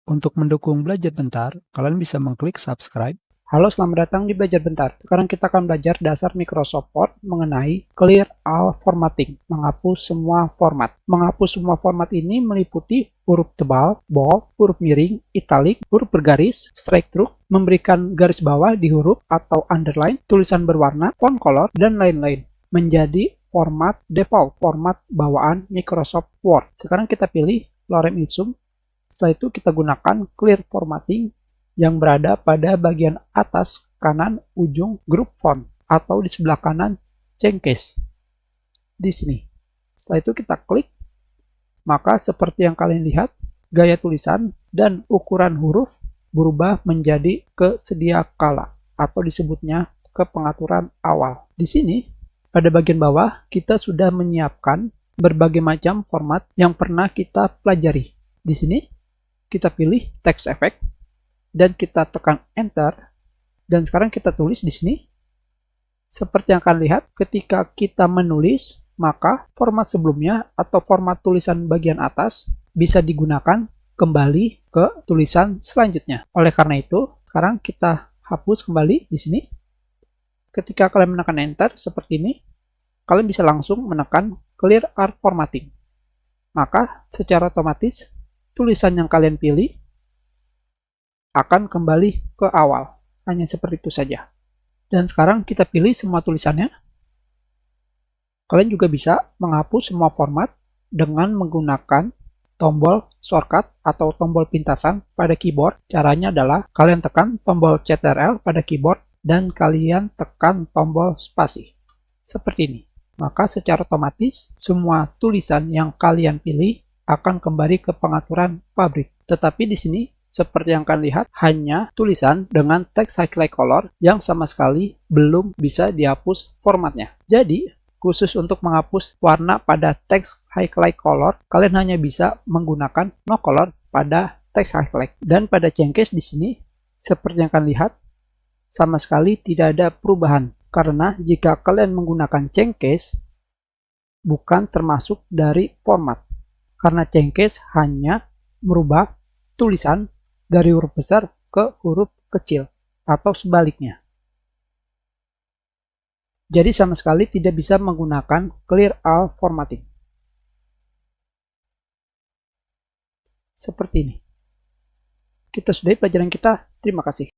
Untuk mendukung Belajar Bentar, kalian bisa mengklik subscribe. Halo, selamat datang di Belajar Bentar. Sekarang kita akan belajar dasar Microsoft Word mengenai Clear All Formatting, menghapus semua format. Menghapus semua format ini meliputi huruf tebal, bold, huruf miring, italic, huruf bergaris, strike through, memberikan garis bawah di huruf atau underline, tulisan berwarna, font color, dan lain-lain. Menjadi format default, format bawaan Microsoft Word. Sekarang kita pilih lorem ipsum. Setelah itu kita gunakan Clear Formatting yang berada pada bagian atas kanan ujung grup font atau di sebelah kanan cengkes di sini. Setelah itu kita klik, maka seperti yang kalian lihat, gaya tulisan dan ukuran huruf berubah menjadi kesedia kala atau disebutnya ke pengaturan awal. Di sini pada bagian bawah kita sudah menyiapkan berbagai macam format yang pernah kita pelajari. Di sini kita pilih text effect dan kita tekan enter, dan sekarang kita tulis di sini. Seperti yang kalian lihat, ketika kita menulis, maka format sebelumnya atau format tulisan bagian atas bisa digunakan kembali ke tulisan selanjutnya. Oleh karena itu, sekarang kita hapus kembali di sini. Ketika kalian menekan enter seperti ini, kalian bisa langsung menekan Clear All Formatting. Maka secara otomatis tulisan yang kalian pilih akan kembali ke awal. Hanya seperti itu saja. Dan sekarang kita pilih semua tulisannya. Kalian juga bisa menghapus semua format dengan menggunakan tombol shortcut atau tombol pintasan pada keyboard. Caranya adalah kalian tekan tombol Ctrl pada keyboard dan kalian tekan tombol spasi. Seperti ini. Maka secara otomatis semua tulisan yang kalian pilih akan kembali ke pengaturan pabrik. Tetapi di sini, seperti yang kalian lihat, hanya tulisan dengan text highlight color yang sama sekali belum bisa dihapus formatnya. Jadi, khusus untuk menghapus warna pada text highlight color, kalian hanya bisa menggunakan no color pada text highlight. Dan pada cengkes di sini, seperti yang kalian lihat, sama sekali tidak ada perubahan. Karena jika kalian menggunakan cengkes, bukan termasuk dari format. Karena cengkes hanya merubah tulisan dari huruf besar ke huruf kecil atau sebaliknya. Jadi sama sekali tidak bisa menggunakan Clear All Formatting. Seperti ini. Kita sudahi pelajaran kita. Terima kasih.